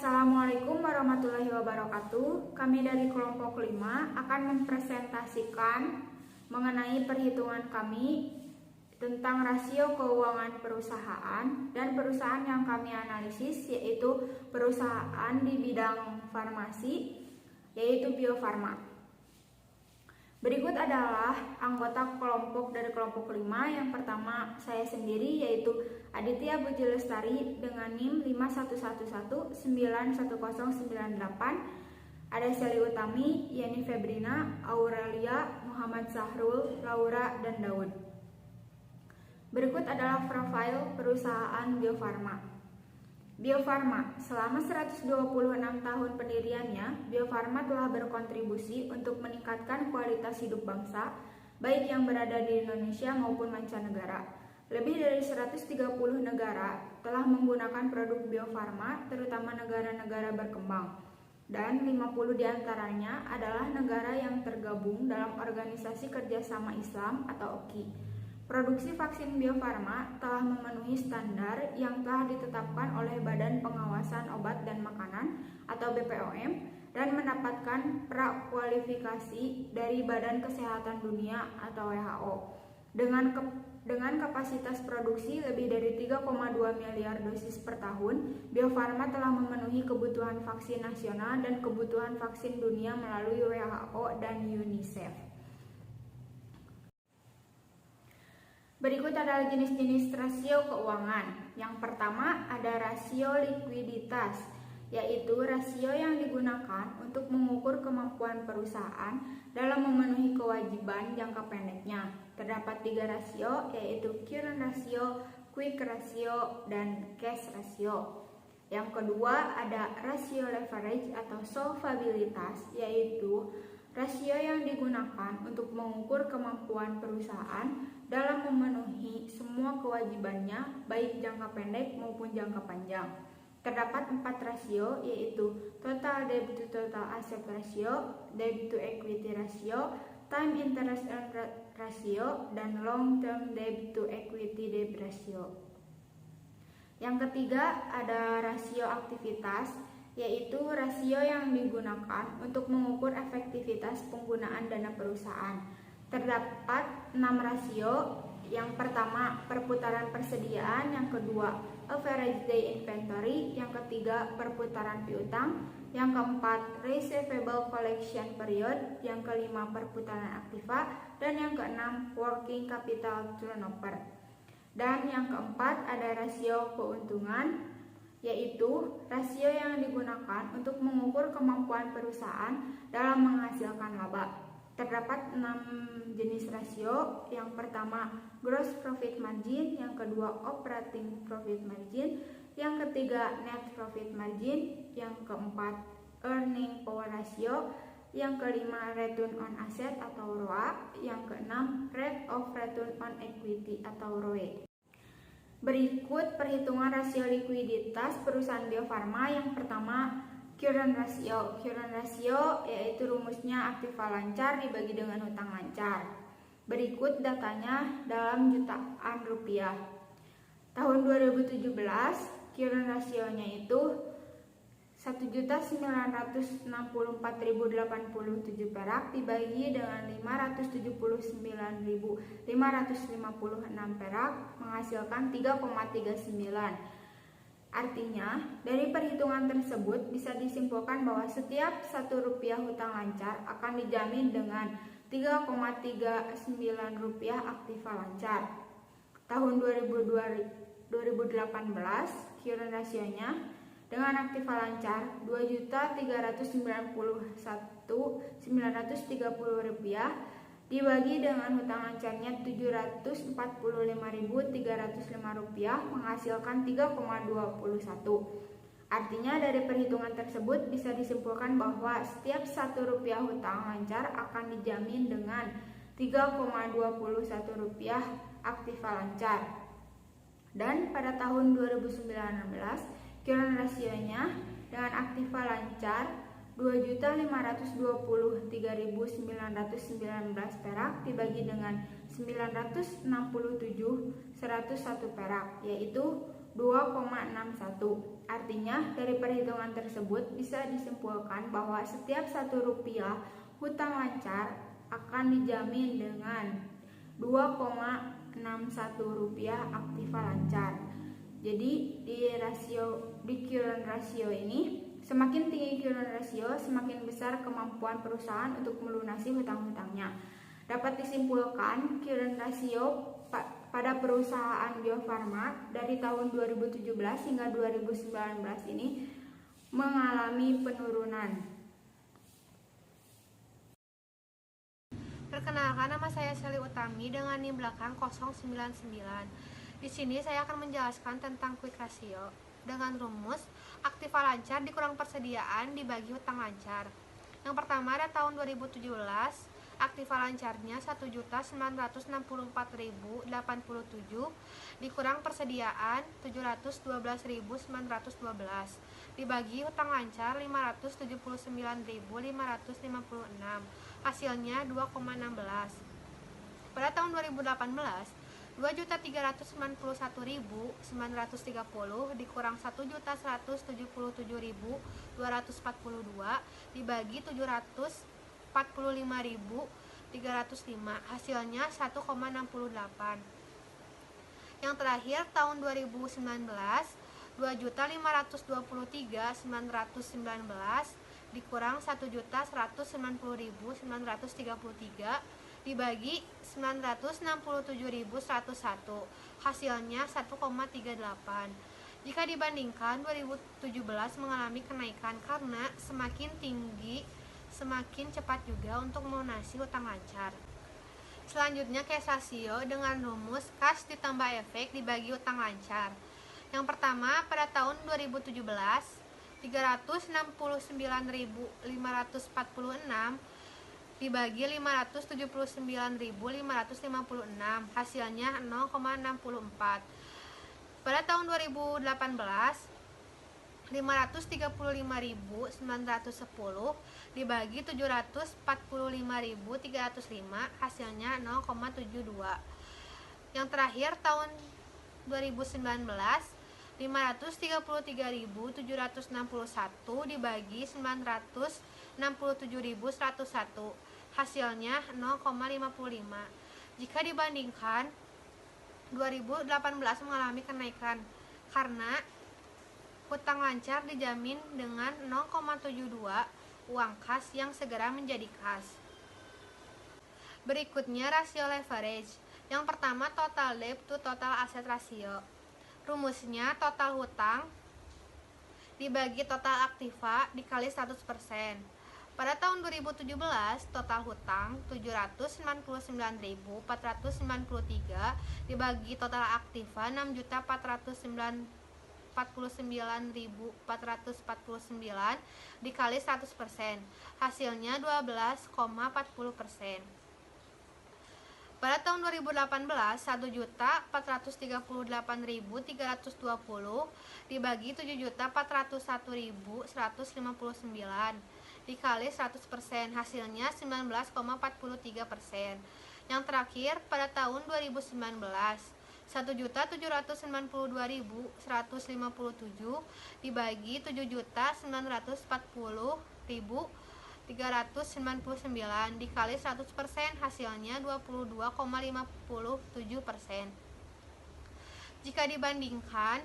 Assalamualaikum warahmatullahi wabarakatuh. Kami dari kelompok 5 akan mempresentasikan mengenai perhitungan kami tentang rasio keuangan perusahaan dan perusahaan yang kami analisis, yaitu perusahaan di bidang farmasi, yaitu Bio Farma. Berikut adalah anggota kelompok dari kelompok 5. Yang pertama saya sendiri, yaitu Aditya Puji Lestari dengan NIM 5111910098. Ada Sally Utami, Yeni Febrina, Aurelia, Muhammad Sahrul, Laura, dan Daud. Berikut adalah profil perusahaan Bio Farma. Bio Farma, selama 126 tahun pendiriannya, Bio Farma telah berkontribusi untuk meningkatkan kualitas hidup bangsa, baik yang berada di Indonesia maupun mancanegara. Lebih dari 130 negara telah menggunakan produk Bio Farma, terutama negara-negara berkembang. Dan 50 diantaranya adalah negara yang tergabung dalam Organisasi Kerjasama Islam atau OKI. Produksi vaksin Bio Farma telah memenuhi standar yang telah ditetapkan oleh Badan Pengawasan Obat dan Makanan atau BPOM dan mendapatkan prakualifikasi dari Badan Kesehatan Dunia atau WHO. Dengan kapasitas produksi lebih dari 3,2 miliar dosis per tahun, Bio Farma telah memenuhi kebutuhan vaksin nasional dan kebutuhan vaksin dunia melalui WHO dan UNICEF. Berikut adalah jenis-jenis rasio keuangan. Yang pertama ada rasio likuiditas, yaitu rasio yang digunakan untuk mengukur kemampuan perusahaan dalam memenuhi kewajiban jangka pendeknya. Terdapat 3 rasio, yaitu current ratio, quick ratio, dan cash ratio. Yang kedua ada rasio leverage atau solvabilitas, yaitu rasio yang digunakan untuk mengukur kemampuan perusahaan dalam memenuhi semua kewajibannya, baik jangka pendek maupun jangka panjang. Terdapat 4 rasio, yaitu total debt to total asset ratio, debt to equity ratio, time interest earned ratio, dan long term debt to equity debt ratio. Yang ketiga ada rasio aktivitas, yaitu rasio yang digunakan untuk mengukur efektivitas penggunaan dana perusahaan. Terdapat 6 rasio. Yang pertama perputaran persediaan, yang kedua average day inventory, yang ketiga perputaran piutang, yang keempat receivable collection period, yang kelima perputaran aktiva, dan yang keenam working capital turnover. Dan yang keempat ada rasio keuntungan, yaitu rasio yang digunakan untuk mengukur kemampuan perusahaan dalam menghasilkan laba. Terdapat 6 jenis rasio. Yang pertama gross profit margin, yang kedua operating profit margin, yang ketiga net profit margin, yang keempat earning power ratio, yang kelima return on asset atau ROA, yang keenam rate of return on equity atau ROE. Berikut perhitungan rasio likuiditas perusahaan Bio Farma. Yang pertama current ratio. Current ratio yaitu rumusnya aktiva lancar dibagi dengan hutang lancar. Berikut datanya dalam jutaan rupiah. Tahun 2017 current rasionya itu 1.964.087 perak dibagi dengan 579.556 perak menghasilkan 3,39. Artinya, dari perhitungan tersebut bisa disimpulkan bahwa setiap 1 rupiah hutang lancar akan dijamin dengan 3,39 rupiah aktiva lancar. Tahun 2018 current rasionya dengan aktiva lancar 2.391.930 rupiah dibagi dengan hutang lancarnya 745.305 rupiah menghasilkan 3,21. Artinya dari perhitungan tersebut bisa disimpulkan bahwa setiap 1 rupiah hutang lancar akan dijamin dengan 3,21 rupiah aktiva lancar. Dan pada tahun 2019 current rasionya dengan aktiva lancar 2.523.919 perak dibagi dengan 967.101 perak, yaitu 2,61. Artinya, dari perhitungan tersebut bisa disimpulkan bahwa setiap Rp1 hutang lancar akan dijamin dengan Rp2,61 aktiva lancar. Jadi di current ratio ini, semakin tinggi current ratio, semakin besar kemampuan perusahaan untuk melunasi hutang-hutangnya. Dapat disimpulkan current ratio pada perusahaan Bio Farma dari tahun 2017 hingga 2019 ini mengalami penurunan. Perkenalkan, nama saya Sally Utami dengan NIM belakang 099. Di sini saya akan menjelaskan tentang quick ratio dengan rumus aktiva lancar dikurang persediaan dibagi hutang lancar. Yang pertama, ada tahun 2017, aktiva lancarnya 1.964.087 dikurang persediaan 712.912 dibagi hutang lancar 579.556, hasilnya 2,16. Pada tahun 2018, 2.391.930 dikurang 1.177.242 dibagi 745.305, hasilnya 1,68. Yang terakhir tahun 2019, 2.523.919 dikurang 1.190.933 dibagi 967.101, hasilnya 1,38. Jika dibandingkan, 2017 mengalami kenaikan karena semakin tinggi semakin cepat juga untuk melunasi hutang lancar. Selanjutnya, cash ratio dengan rumus kas ditambah efek dibagi hutang lancar. Yang pertama, pada tahun 2017, 369.546 dibagi 579.556, hasilnya 0,64. Pada tahun 2018, 535.910 dibagi 745.305, hasilnya 0,72. Yang terakhir tahun 2019, 533.761 dibagi 967.101, hasilnya 0,55. Jika dibandingkan, 2018 mengalami kenaikan karena hutang lancar dijamin dengan 0,72 uang kas yang segera menjadi kas. Berikutnya rasio leverage. Yang pertama, total debt to total asset ratio. Rumusnya total hutang dibagi total aktiva dikali 100%. Pada tahun 2017, total hutang 799.493 dibagi total aktiva 6.049.449 dikali 100%, hasilnya 12,40%. Pada tahun 2018, 1.438.320 dibagi 7.401.159 dikali 100%, hasilnya 19,43%. Yang terakhir, pada tahun 2019, 1.792.157 dibagi 7.940.399 dikali 100%, hasilnya 22,57%. Jika dibandingkan,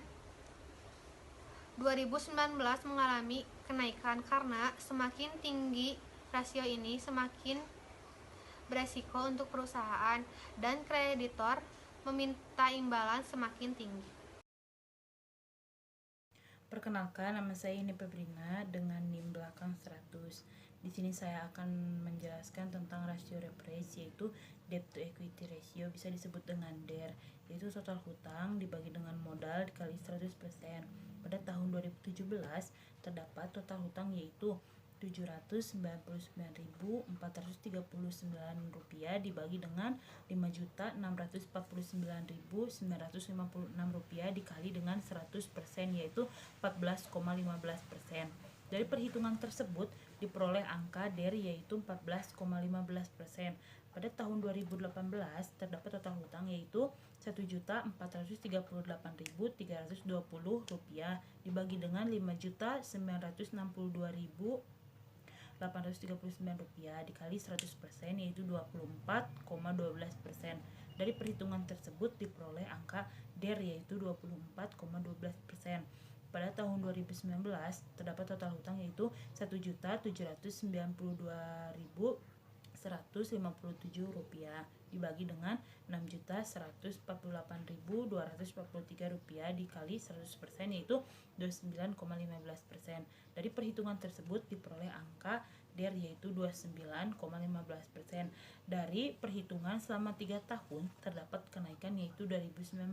2019 mengalami kenaikan karena semakin tinggi rasio ini semakin beresiko untuk perusahaan dan kreditor meminta imbalan semakin tinggi. Perkenalkan, nama saya Ini Febrina dengan NIM belakang 100. Di sini saya akan menjelaskan tentang rasio leverage, yaitu debt to equity ratio, bisa disebut dengan DER, yaitu total hutang dibagi dengan modal dikali 100%. Pada tahun 2017 terdapat total hutang yaitu Rp799.439 dibagi dengan Rp5.649.956 dikali dengan 100%, yaitu 14,15%. Dari perhitungan tersebut diperoleh angka DER yaitu 14,15%. Pada tahun 2018 terdapat total hutang yaitu Rp1.438.320 dibagi dengan Rp5.962.839 dikali 100% yaitu 24,12%. Dari perhitungan tersebut diperoleh angka DER yaitu 24,12%. Pada tahun 2019 terdapat total hutang yaitu Rp1.792.157 dibagi dengan Rp6.148.243 dikali 100% yaitu 29,15%. Dari perhitungan tersebut diperoleh angka DER yaitu 29,15%. Dari perhitungan selama 3 tahun terdapat kenaikan yaitu 2019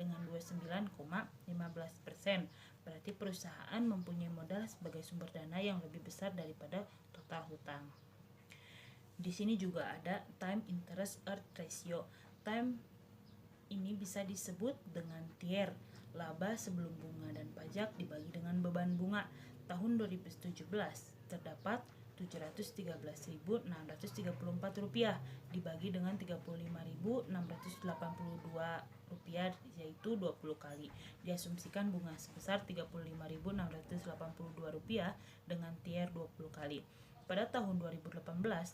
dengan 29,15%. Berarti perusahaan mempunyai modal sebagai sumber dana yang lebih besar daripada total hutang. Di sini juga ada time interest earned ratio. Time ini bisa disebut dengan TIR, laba sebelum bunga dan pajak dibagi dengan beban bunga. Tahun 2017 terdapat Rp713.634 dibagi dengan Rp35.682 yaitu 20 kali. Diasumsikan bunga sebesar Rp35.682 dengan TIR 20 kali. Pada tahun 2018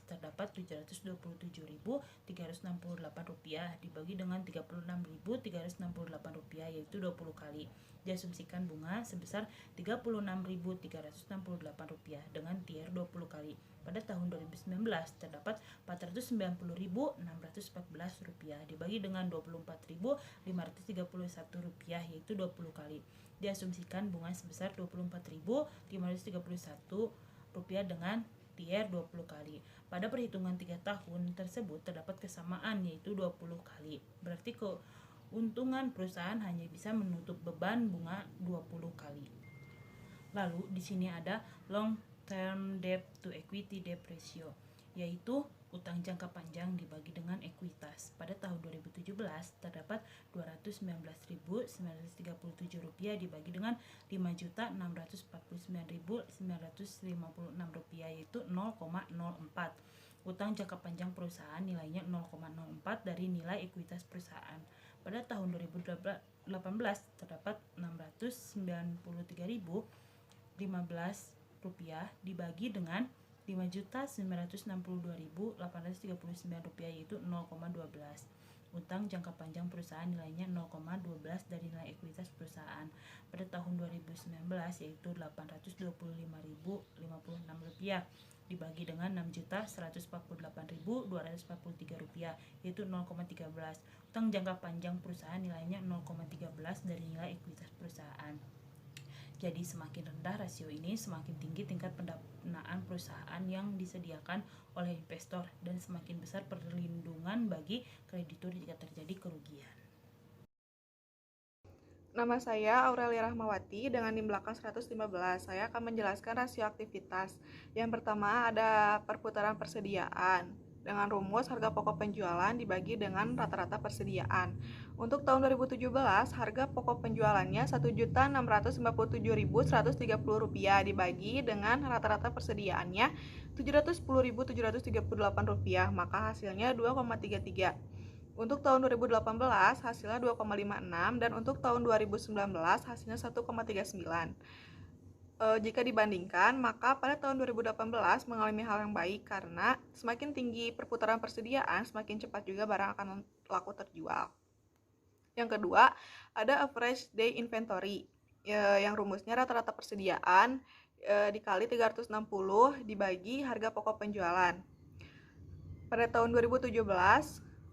terdapat Rp727.368 dibagi dengan Rp36.368 yaitu 20 kali. Diasumsikan bunga sebesar Rp36.368 dengan TIR 20 kali. Pada tahun 2019 terdapat Rp490.614 dibagi dengan Rp24.531 yaitu 20 kali. Diasumsikan bunga sebesar Rp24.531 dengan TIR 20 kali. Pada perhitungan 3 tahun tersebut terdapat kesamaan yaitu 20 kali. Berarti keuntungan perusahaan hanya bisa menutup beban bunga 20 kali. Lalu di sini ada long term debt to equity debt ratio, yaitu utang jangka panjang dibagi dengan ekuitas. Pada tahun 2017 terdapat Rp219.937 dibagi dengan Rp5.649.956 yaitu 0,04. Utang jangka panjang perusahaan nilainya 0,04 dari nilai ekuitas perusahaan. Pada tahun 2018 terdapat Rp693.015 dibagi dengan Rp5.962.839 yaitu 0,12. Utang jangka panjang perusahaan nilainya 0,12 dari nilai ekuitas perusahaan. Pada tahun 2019 yaitu Rp824.056 dibagi dengan Rp6.148.243 yaitu 0,13. Utang jangka panjang perusahaan nilainya 0,13 dari nilai ekuitas perusahaan. Jadi semakin rendah rasio ini, semakin tinggi tingkat pendanaan perusahaan yang disediakan oleh investor dan semakin besar perlindungan bagi kreditur jika terjadi kerugian. Nama saya Aurelia Rahmawati dengan NIM belakang 115. Saya akan menjelaskan rasio aktivitas. Yang pertama ada perputaran persediaan dengan rumus harga pokok penjualan dibagi dengan rata-rata persediaan. Untuk tahun 2017, harga pokok penjualannya Rp1.657.130 dibagi dengan rata-rata persediaannya Rp710.738, maka hasilnya 2,33. Untuk tahun 2018 hasilnya 2,56 dan untuk tahun 2019 hasilnya 1,39. Jika dibandingkan, maka pada tahun 2018 mengalami hal yang baik karena semakin tinggi perputaran persediaan, semakin cepat juga barang akan laku terjual. Yang kedua, ada average day inventory, yang rumusnya rata-rata persediaan dikali 360 dibagi harga pokok penjualan. Pada tahun 2017,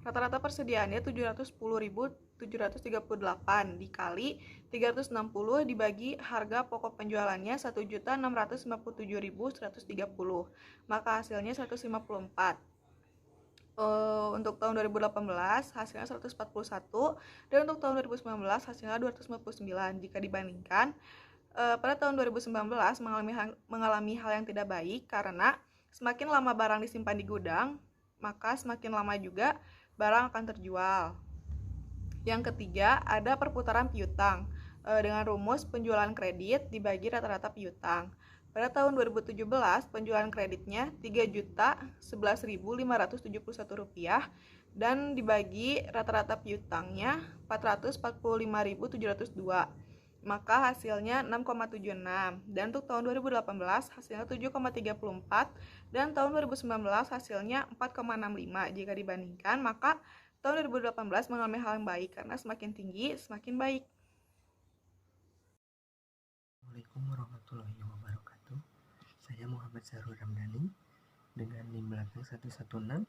rata-rata persediaannya 710.738 dikali 360 dibagi harga pokok penjualannya 1.657.130, maka hasilnya 154. Untuk tahun 2018 hasilnya 141 dan untuk tahun 2019 hasilnya 259. Jika dibandingkan, pada tahun 2019 mengalami hal yang tidak baik karena semakin lama barang disimpan di gudang, maka semakin lama juga barang akan terjual. Yang ketiga, ada perputaran piutang dengan rumus penjualan kredit dibagi rata-rata piutang. Pada tahun 2017, penjualan kreditnya Rp3.011.571 dan dibagi rata-rata piutangnya 445.702. Maka hasilnya 6,76. Dan untuk tahun 2018 hasilnya 7,34 dan tahun 2019 hasilnya 4,65. Jika dibandingkan, maka tahun 2018 mengalami hal yang baik karena semakin tinggi semakin baik. Assalamualaikum warahmatullahi wabarakatuh. Saya Muhammad Sahrul Ramdhani dengan NIM belakang 116.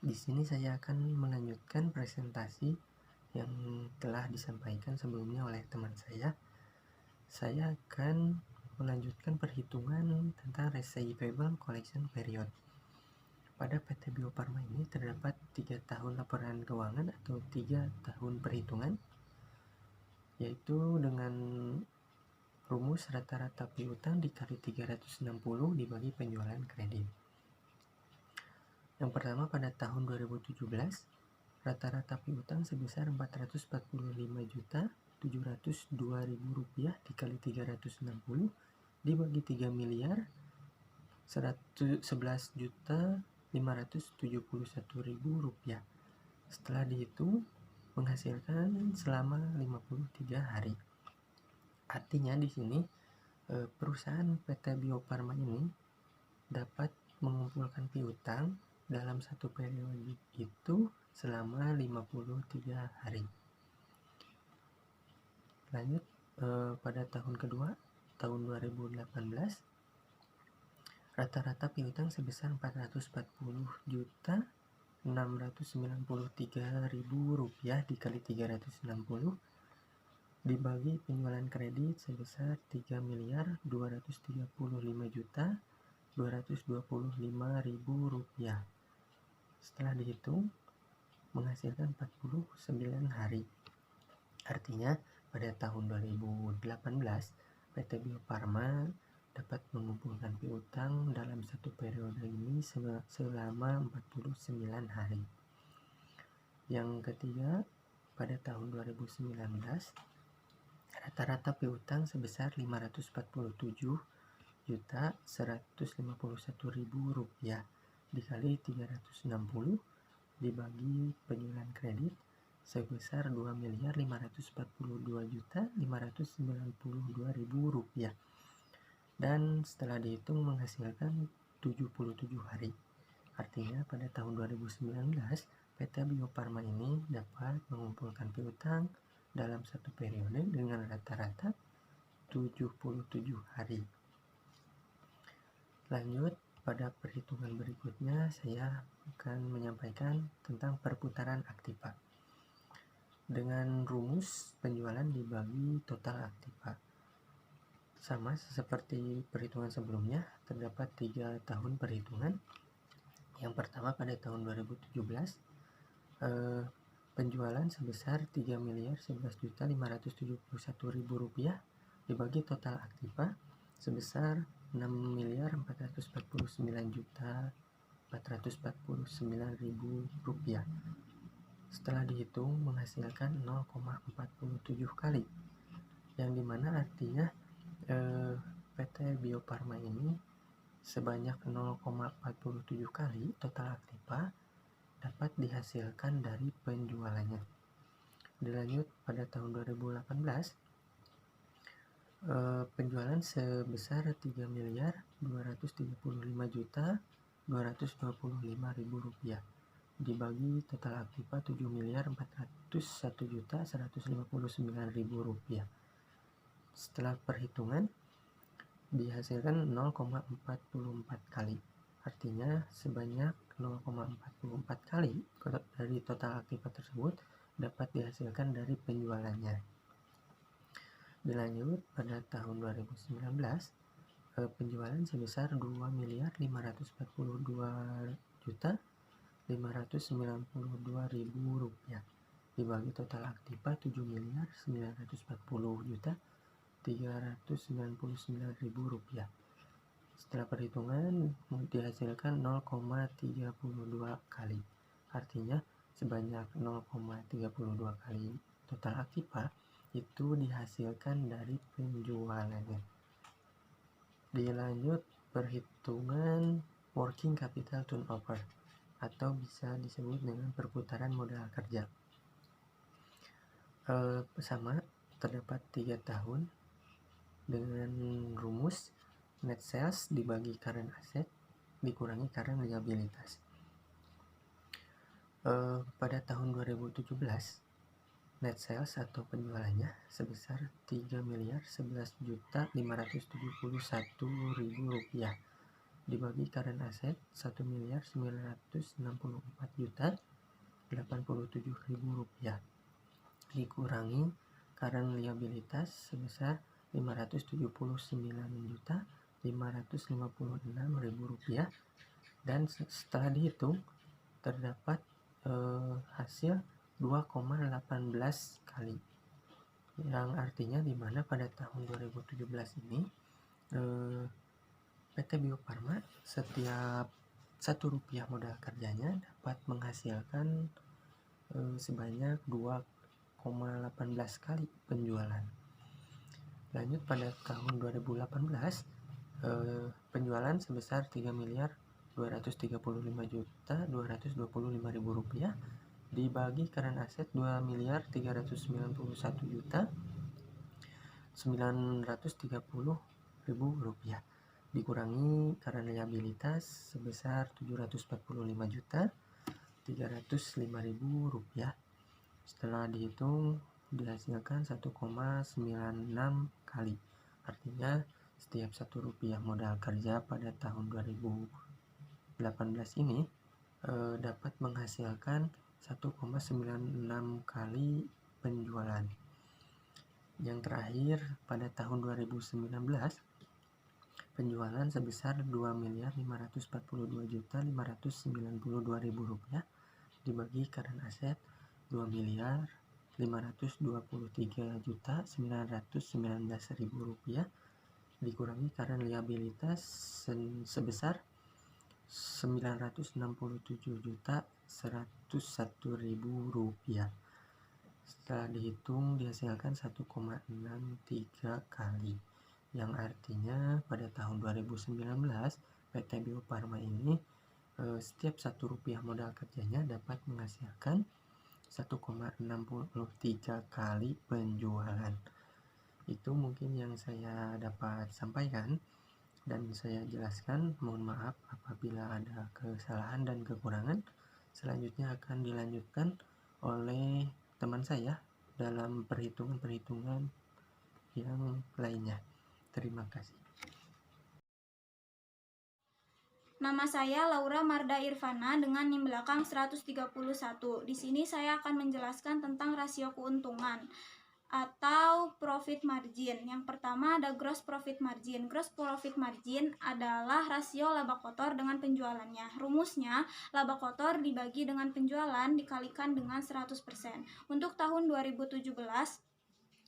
Di sini saya akan melanjutkan presentasi yang telah disampaikan sebelumnya oleh teman saya. Saya akan melanjutkan perhitungan tentang receivable collection period. Pada PT Bio Farma ini terdapat 3 tahun laporan keuangan atau 3 tahun perhitungan, yaitu dengan rumus rata-rata piutang dikali 360 dibagi penjualan kredit. Yang pertama, pada tahun 2017 rata-rata piutang sebesar Rp445.702.000 dikali 360 dibagi 3.011.571.000. Setelah dihitung menghasilkan selama 53 hari. Artinya di sini perusahaan PT Bio Farma ini dapat mengumpulkan piutang dalam satu periode itu selama 53 hari. Lanjut pada tahun kedua, tahun 2018, rata-rata piutang sebesar Rp440.693.000 dikali 360 dibagi penjualan kredit sebesar Rp3.235.225.000. Setelah dihitung menghasilkan 49 hari. Artinya pada tahun 2018 PT Bio Farma dapat mengumpulkan piutang dalam satu periode ini selama 49 hari. Yang ketiga, pada tahun 2019 rata-rata piutang sebesar Rp541.151.000 dikali 360 dibagi penjualan kredit sebesar Rp2.542.592.000 dan setelah dihitung menghasilkan 77 hari. Artinya pada tahun 2019 PT Bio Farma ini dapat mengumpulkan piutang dalam satu periode dengan rata-rata 77 hari. Lanjut, pada perhitungan berikutnya saya akan menyampaikan tentang perputaran aktiva dengan rumus penjualan dibagi total aktiva. Sama seperti perhitungan sebelumnya, terdapat 3 tahun perhitungan. Yang pertama, pada tahun 2017 penjualan sebesar Rp3.011.571.000 dibagi total aktiva sebesar Rp6.449.449.000. Setelah dihitung menghasilkan 0,47 kali, yang dimana artinya PT Bio Farma ini sebanyak 0,47 kali total aktiva dapat dihasilkan dari penjualannya. Dilanjut pada tahun 2018 penjualan sebesar Rp3.235.225.000 dibagi total aktiva Rp7.401.159.000. Setelah perhitungan dihasilkan 0,44 kali. Artinya sebanyak 0,44 kali dari total aktiva tersebut dapat dihasilkan dari penjualannya. Dilanjut pada tahun 2019 penjualan sebesar Rp2.542.592.000 dibagi total aktiva Rp7.940.399.000. Setelah perhitungan dihasilkan 0,32 kali. Artinya sebanyak 0,32 kali total aktiva itu dihasilkan dari penjualannya. Dilanjut perhitungan working capital turnover atau bisa disebut dengan perputaran modal kerja. Sama, terdapat 3 tahun dengan rumus net sales dibagi current asset dikurangi current liabilitas. Pada tahun 2017 net sales atau penjualannya sebesar 3.11.571.000 rupiah dibagi current asset 1.964.087.000 rupiah dikurangi current liabilitas sebesar 579.556.000 rupiah, dan setelah dihitung terdapat hasil 2,18 kali, yang artinya dimana pada tahun 2017 ini PT Bio Farma setiap 1 rupiah modal kerjanya dapat menghasilkan sebanyak 2,18 kali penjualan. Lanjut pada tahun 2018 penjualan sebesar 3.235.225.000 rupiah dibagi current asset 2.399.930.000 rupiah dikurangi current liabilitas sebesar 745.305.000 rupiah. Setelah dihitung dihasilkan 1,96 kali, artinya setiap 1 rupiah modal kerja pada tahun 2018 ini dapat menghasilkan 1,96 kali penjualan. Yang terakhir pada tahun 2019 penjualan sebesar 2.542.592.000 rupiah dibagi current asset 2.523.919.000 rupiah dikurangi current liabilitas sebesar 967.101.000 rupiah. Setelah dihitung dihasilkan 1,63 kali, yang artinya pada tahun 2019 PT Bio Farma ini setiap 1 rupiah modal kerjanya dapat menghasilkan 1,63 kali penjualan. Itu mungkin yang saya dapat sampaikan dan saya jelaskan. Mohon maaf apabila ada kesalahan dan kekurangan. Selanjutnya akan dilanjutkan oleh teman saya dalam perhitungan-perhitungan yang lainnya. Terima kasih. Nama saya Laura Marda Irvana dengan NIM belakang 131. Di sini saya akan menjelaskan tentang rasio keuntungan atau profit margin. Yang pertama ada gross profit margin. Gross profit margin adalah rasio laba kotor dengan penjualannya. Rumusnya, laba kotor dibagi dengan penjualan dikalikan dengan 100%. Untuk tahun 2017,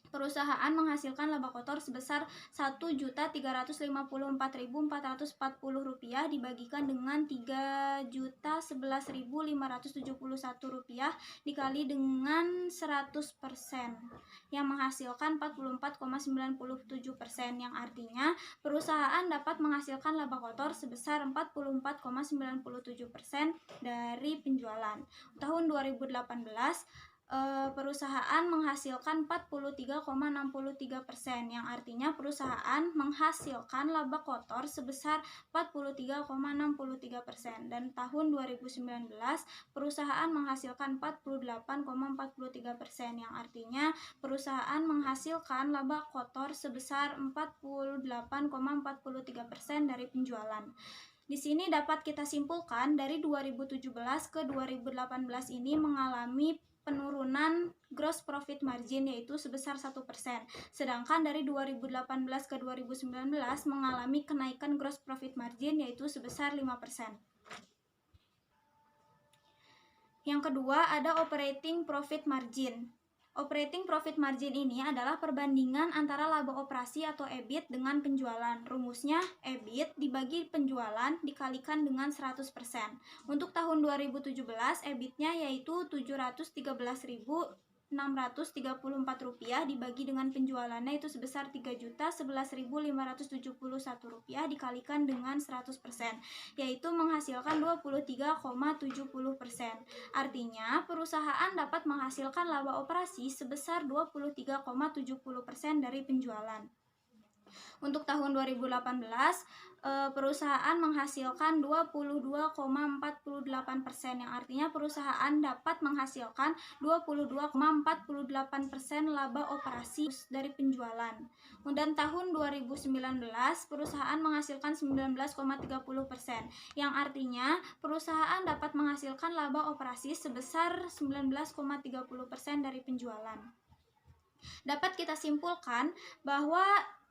perusahaan menghasilkan laba kotor sebesar Rp1.354.440 dibagikan dengan Rp3.011.571 dikali dengan 100% yang menghasilkan 44,97%, yang artinya perusahaan dapat menghasilkan laba kotor sebesar 44,97% dari penjualan. Tahun 2018 perusahaan menghasilkan 43,63%, yang artinya perusahaan menghasilkan laba kotor sebesar 43,63%, dan tahun 2019 perusahaan menghasilkan 48,43%, yang artinya perusahaan menghasilkan laba kotor sebesar 48,43% dari penjualan. Di sini dapat kita simpulkan dari 2017 ke 2018 ini mengalami penurunan gross profit margin yaitu sebesar 1%. Sedangkan dari 2018 ke 2019 mengalami kenaikan gross profit margin yaitu sebesar 5%. Yang kedua ada operating profit margin. Operating profit margin ini adalah perbandingan antara laba operasi atau EBIT dengan penjualan. Rumusnya EBIT dibagi penjualan dikalikan dengan 100%. Untuk tahun 2017 EBIT-nya yaitu Rp634 dibagi dengan penjualannya itu sebesar Rp3.011.571 dikalikan dengan 100%, yaitu menghasilkan 23,70%. Artinya, perusahaan dapat menghasilkan laba operasi sebesar 23,70% dari penjualan. Untuk tahun 2018, perusahaan menghasilkan 22,48%, yang artinya perusahaan dapat menghasilkan 22,48% laba operasi dari penjualan. Dan tahun 2019, perusahaan menghasilkan 19,30%, yang artinya perusahaan dapat menghasilkan laba operasi sebesar 19,30% dari penjualan. Dapat kita simpulkan bahwa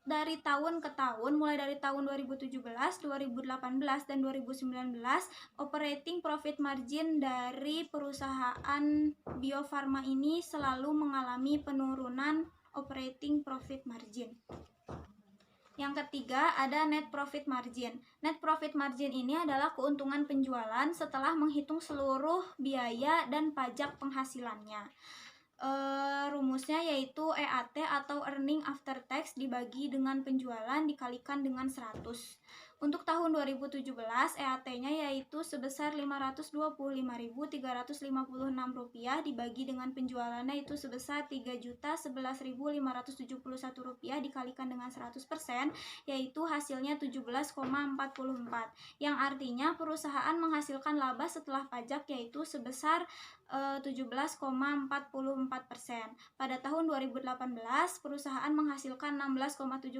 dari tahun ke tahun, mulai dari tahun 2017, 2018, dan 2019, operating profit margin dari perusahaan Bio Farma ini selalu mengalami penurunan operating profit margin. Yang ketiga ada net profit margin. Net profit margin ini adalah keuntungan penjualan setelah menghitung seluruh biaya dan pajak penghasilannya. Rumusnya yaitu EAT atau earning after tax dibagi dengan penjualan dikalikan dengan 100. Untuk tahun 2017, EAT-nya yaitu sebesar Rp525.356 dibagi dengan penjualannya itu sebesar Rp3.011.571 dikalikan dengan 100%, yaitu hasilnya 17,44, yang artinya perusahaan menghasilkan laba setelah pajak yaitu sebesar 17,44%. Pada tahun 2018, perusahaan menghasilkan 16,79%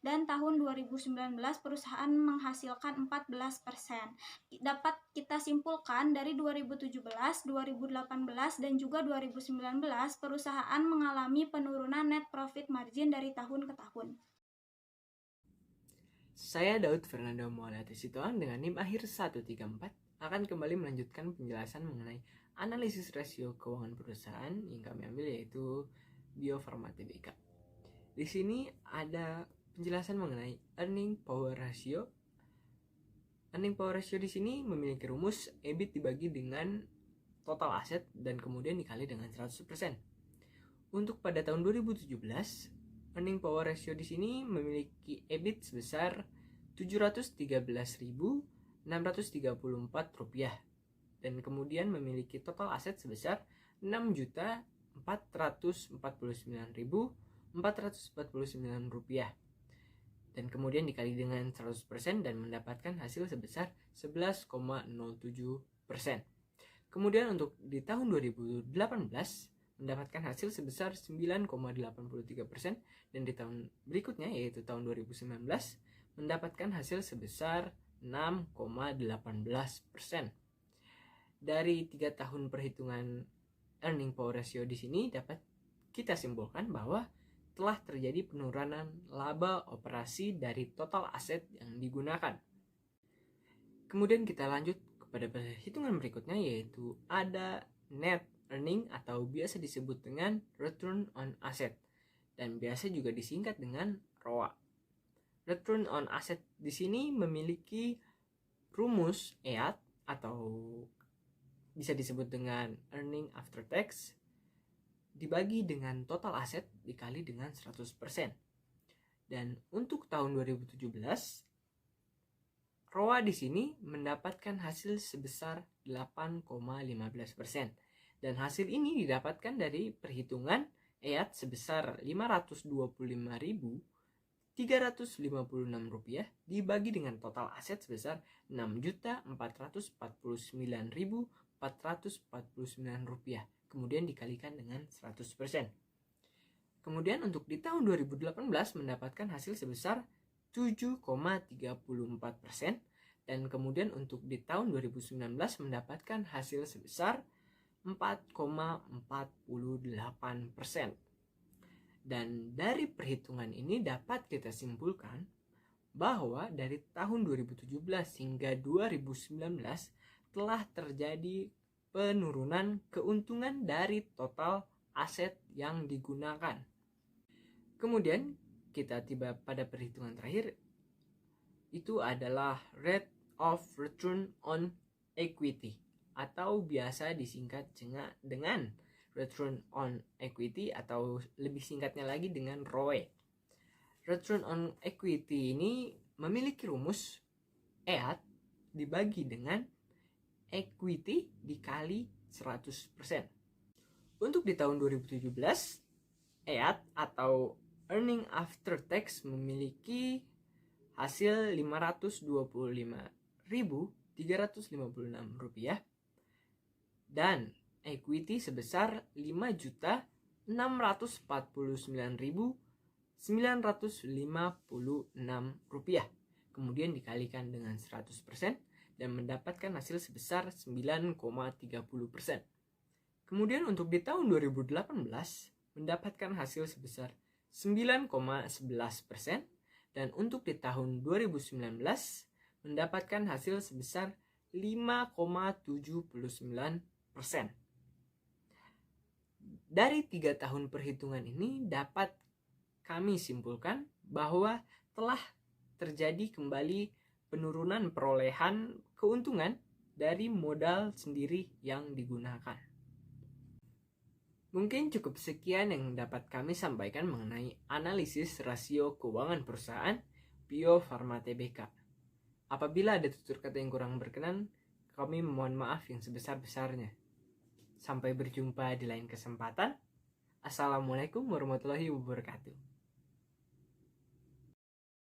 dan tahun 2019 perusahaan menghasilkan 14%. Dapat kita simpulkan dari 2017, 2018 dan juga 2019 perusahaan mengalami penurunan net profit margin dari tahun ke tahun. Saya Daud Fernando Maulati Situan dengan NIM akhir 134 akan kembali melanjutkan penjelasan mengenai analisis rasio keuangan perusahaan yang kami ambil yaitu Bio Farma Tbk. Di sini ada penjelasan mengenai earning power ratio. Earning power ratio di sini memiliki rumus EBIT dibagi dengan total aset dan kemudian dikali dengan 100%. Untuk pada tahun 2017, earning power ratio di sini memiliki EBIT sebesar Rp713.634 dan kemudian memiliki total aset sebesar Rp6.449.449 dan kemudian dikali dengan 100% dan mendapatkan hasil sebesar 11,07%. Kemudian untuk di tahun 2018 mendapatkan hasil sebesar 9,83% dan di tahun berikutnya yaitu tahun 2019 mendapatkan hasil sebesar 6,18%. Dari 3 tahun perhitungan earning power ratio di sini dapat kita simpulkan bahwa telah terjadi penurunan laba operasi dari total aset yang digunakan. Kemudian kita lanjut kepada perhitungan berikutnya yaitu ada net earning atau biasa disebut dengan return on asset dan biasa juga disingkat dengan ROA. Return on asset di sini memiliki rumus EAT atau bisa disebut dengan earning after tax dibagi dengan total aset dikali dengan 100%. Dan untuk tahun 2017 ROA di sini mendapatkan hasil sebesar 8,15%. Dan hasil ini didapatkan dari perhitungan EAT sebesar Rp522.356 dibagi dengan total aset sebesar Rp6.449.449, kemudian dikalikan dengan 100%. Kemudian untuk di tahun 2018 mendapatkan hasil sebesar 7,34% dan kemudian untuk di tahun 2019 mendapatkan hasil sebesar 4,48%. Dan dari perhitungan ini dapat kita simpulkan bahwa dari tahun 2017 hingga 2019 telah terjadi penurunan keuntungan dari total aset yang digunakan. Kemudian kita tiba pada perhitungan terakhir, itu adalah rate of return on equity atau biasa disingkat dengan Return on Equity, atau lebih singkatnya lagi dengan ROE. Return on Equity ini memiliki rumus EAT dibagi dengan equity dikali 100%. Untuk di tahun 2017, EAT atau Earning After Tax memiliki hasil Rp525.356 dan equity sebesar Rp5.649.956, kemudian dikalikan dengan 100% dan mendapatkan hasil sebesar 9,30%. Kemudian untuk di tahun 2018 mendapatkan hasil sebesar 9,11%, dan untuk di tahun 2019 mendapatkan hasil sebesar 5,79%. Dari 3 tahun perhitungan ini dapat kami simpulkan bahwa telah terjadi kembali penurunan perolehan keuntungan dari modal sendiri yang digunakan. Mungkin cukup sekian yang dapat kami sampaikan mengenai analisis rasio keuangan perusahaan Bio Farma Tbk. Apabila ada tutur kata yang kurang berkenan, kami mohon maaf yang sebesar-besarnya. Sampai berjumpa di lain kesempatan. Assalamualaikum warahmatullahi wabarakatuh.